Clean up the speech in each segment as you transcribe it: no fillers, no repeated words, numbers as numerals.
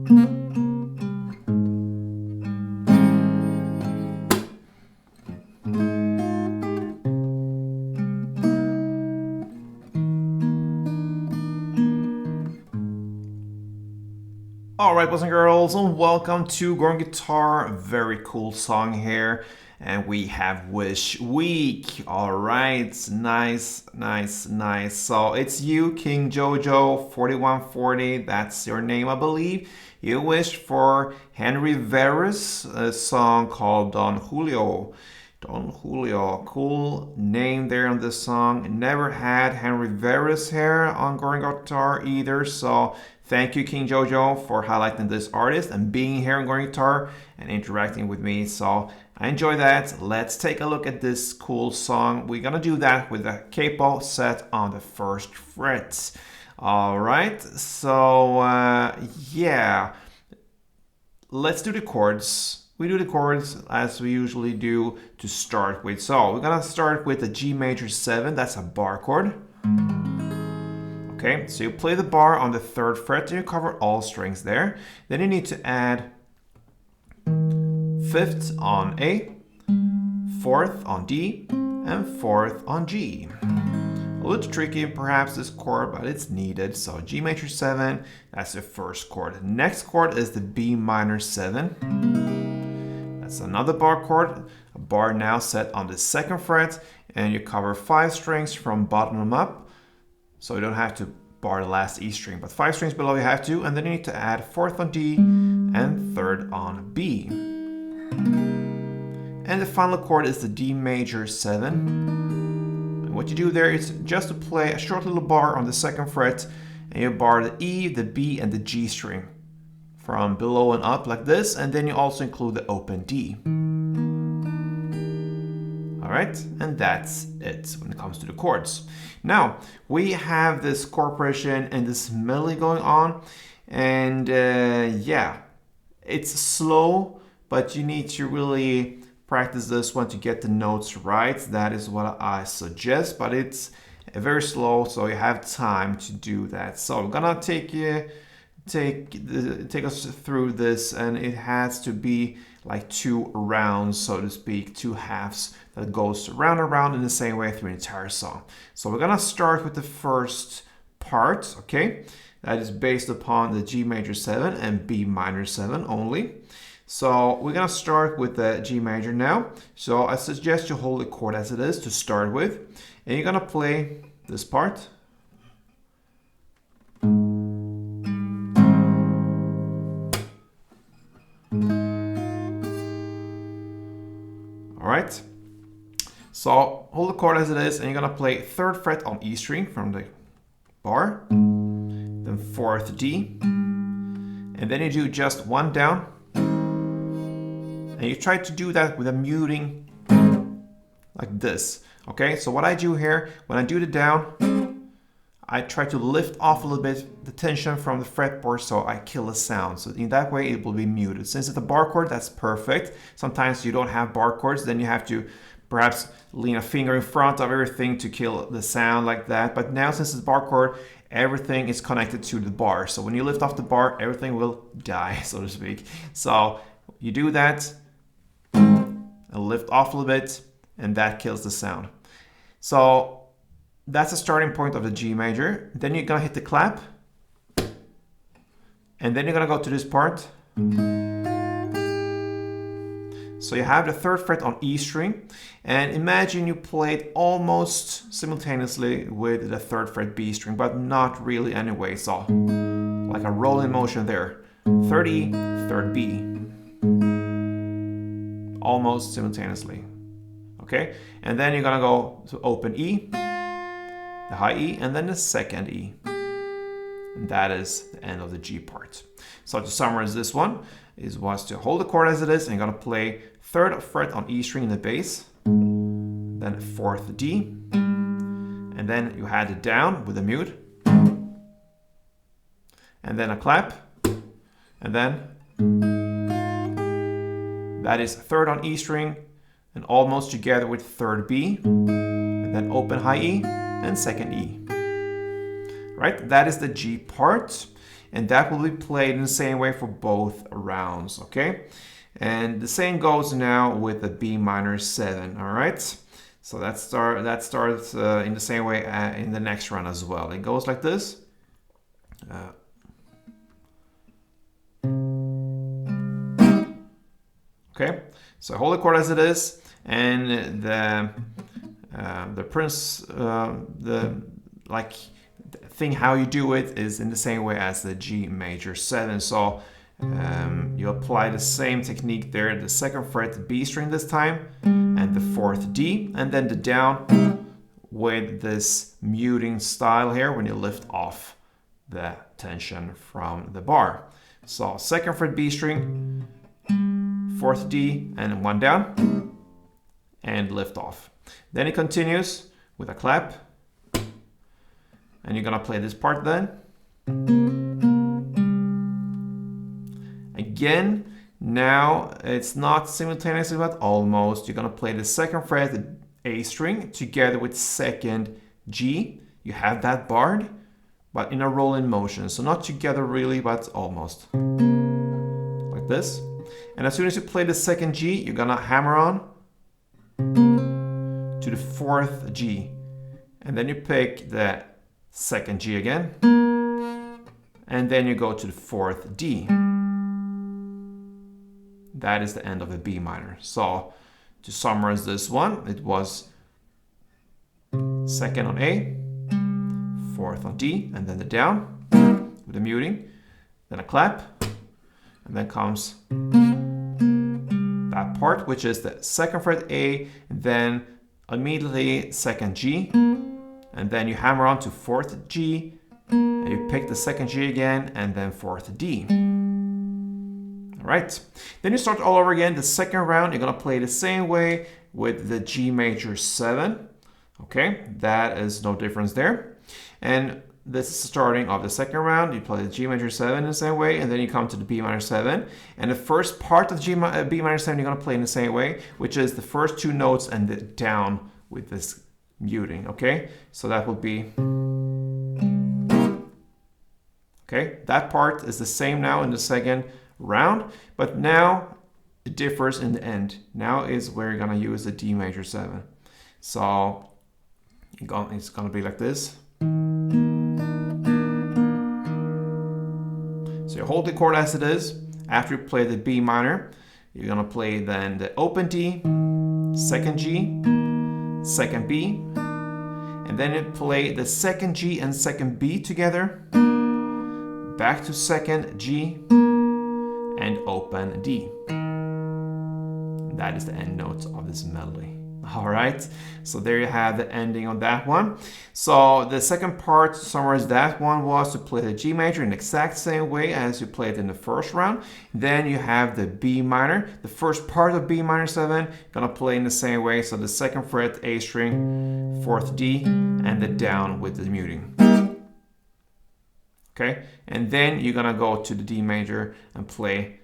Alright, boys and girls, and welcome to Going Guitar. Very cool song here. And we have Wish Week. Alright, nice, nice, nice. So it's you, King Jojo 4140. That's your name, I believe. You wished for Henry Verus, a song called Don Julio. Don Julio, cool name there on this song. Never had Henry Verus here on Going Guitar either, so thank you, King Jojo, for highlighting this artist and being here on Going Guitar and interacting with me. So I enjoy that. Let's take a look at this cool song. We're gonna do that with a capo set on the first fret. All right, so yeah, let's do the chords. We do the chords as we usually do to start with. So we're gonna start with the G major 7. That's a bar chord. Okay, so you play the bar on the 3rd fret and you cover all strings there. Then you need to add 5th on A, 4th on D, and 4th on G. A little tricky perhaps this chord, but it's needed. So G major 7, that's the first chord. The next chord is the B minor 7. That's another bar chord, a bar now set on the 2nd fret, and you cover 5 strings from bottom up. So you don't have to bar the last E string, but 5 strings below you have to, and then you need to add 4th on D and 3rd on B. And the final chord is the D major 7. And what you do there is just to play a short little bar on the 2nd fret, and you bar the E, the B, and the G string from below and up like this, and then you also include the open D. Alright, and that's it when it comes to the chords. Now, we have this chord progression and this melody going on, and yeah, it's slow, but you need to really practice this one to get the notes right. That is what I suggest, but it's very slow, so you have time to do that. So I'm gonna take us through this, and it has to be like 2 rounds, so to speak, 2 halves that goes round and round in the same way through the entire song. So we're gonna start with the first part, okay? That is based upon the G major 7 and B minor 7 only. So we're gonna start with the G major now. So I suggest you hold the chord as it is to start with, and you're gonna play this part. Alright, so hold the chord as it is, and you're gonna play 3rd fret on E string from the bar, then 4th D, and then you do just 1 down, and you try to do that with a muting like this. Okay, so what I do here, when I do the down, I try to lift off a little bit the tension from the fretboard so I kill the sound. So in that way it will be muted. Since it's a bar chord, that's perfect. Sometimes you don't have bar chords, then you have to perhaps lean a finger in front of everything to kill the sound like that. But now since it's a bar chord, everything is connected to the bar. So when you lift off the bar, everything will die, so to speak. So you do that and lift off a little bit, and that kills the sound. So that's the starting point of the G major. Then you're gonna hit the clap, and then you're gonna go to this part. So you have the 3rd fret on E string, and imagine you played almost simultaneously with the 3rd fret B string, but not really anyway. So like a rolling motion there. 3rd E, 3rd B. Almost simultaneously. Okay, and then you're gonna go to open E, the high E, and then the 2nd E. And that is the end of the G part. So to summarize this one, was to hold the chord as it is, and you're gonna play 3rd fret on E string in the bass, then 4th D, and then you had it down with a mute, and then a clap, and then that is 3rd on E string, and almost together with 3rd B, and then open high E, and 2nd E. Right, that is the G part. and that will be played in the same way for both rounds, okay? And the same goes now with the B minor 7, all right? So that starts in the same way in the next round as well. It goes like this. Okay, so hold the chord as it is, and the thing how you do it is in the same way as the G major 7. So you apply the same technique there, the second fret, the B string this time, and the fourth D, and then the down with this muting style here when you lift off the tension from the bar. So second fret B string, fourth D, and one down, and lift off. Then it continues with a clap, and you're gonna play this part then. Again, now it's not simultaneously but almost. You're gonna play the second fret, the A string, together with second G. You have that barred, but in a rolling motion. So not together really, but almost. Like this. And as soon as you play the second G, you're gonna hammer on to the fourth G. And then you pick the second G again. And then you go to the fourth D. That is the end of the B minor. So to summarize this one, it was second on A, fourth on D, and then the down with the muting, then a clap, and then comes that part, which is the second fret A, and then immediately second G, and then you hammer on to fourth G, and you pick the second G again, and then fourth D. All right, then you start all over again. The second round, you're gonna play the same way with the G major 7. Okay, that is no difference there. And this is the starting of the second round. You play the G major 7 in the same way, and then you come to the B minor 7. And the first part of B minor 7, you're gonna play in the same way, which is the first two notes and the down with this muting, okay? So that will be, okay? That part is the same now in the second round, but now it differs in the end. Now is where you're gonna use the D major 7. So it's gonna be like this. So you hold the chord as it is. After you play the B minor, you're gonna play then the open D, second G, second B, and then you play the second G and second B together, back to second G, and open D. That is the end note of this melody. All right, so there you have the ending on that one. So the second part, to summarize that one, was to play the G major in the exact same way as you played in the first round. Then you have the B minor. The first part of B minor 7, gonna play in the same way. So the second fret, A string, fourth D, and the down with the muting. Okay, and then you're gonna go to the D major and play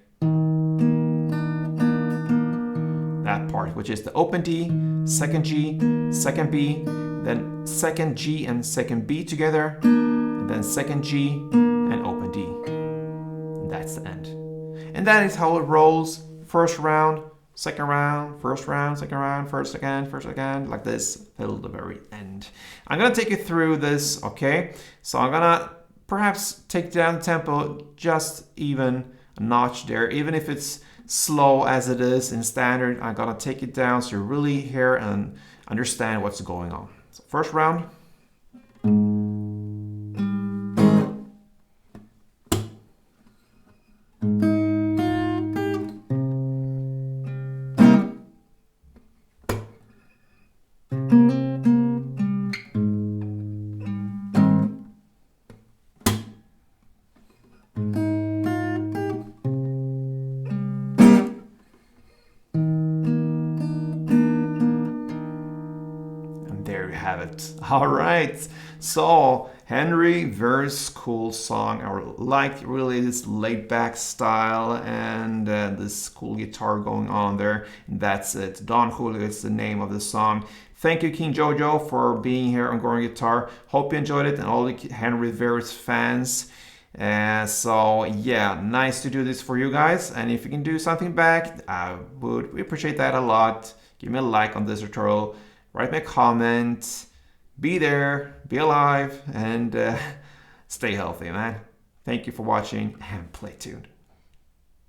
that part, which is the open D, second G, second B, then second G and second B together, and then second G and open D. And that's the end. And that is how it rolls. First round, second round, first round, second round, first again, like this till the very end. I'm gonna take you through this, okay? So I'm gonna perhaps take down the tempo just even a notch there, even if it's slow as it is in standard. I'm gonna take it down so you really hear and understand what's going on. So first round. Have it. All right, so Henry, Verus, cool song. I like really this laid back style and this cool guitar going on there. And that's it. Don Julio is the name of the song. Thank you, King Jojo, for being here on Going Guitar. Hope you enjoyed it, and all the Henry Verus fans. So yeah, nice to do this for you guys. And if you can do something back, I would appreciate that a lot. Give me a like on this tutorial, write me a comment, be there, be alive, and stay healthy, man. Thank you for watching and play tuned.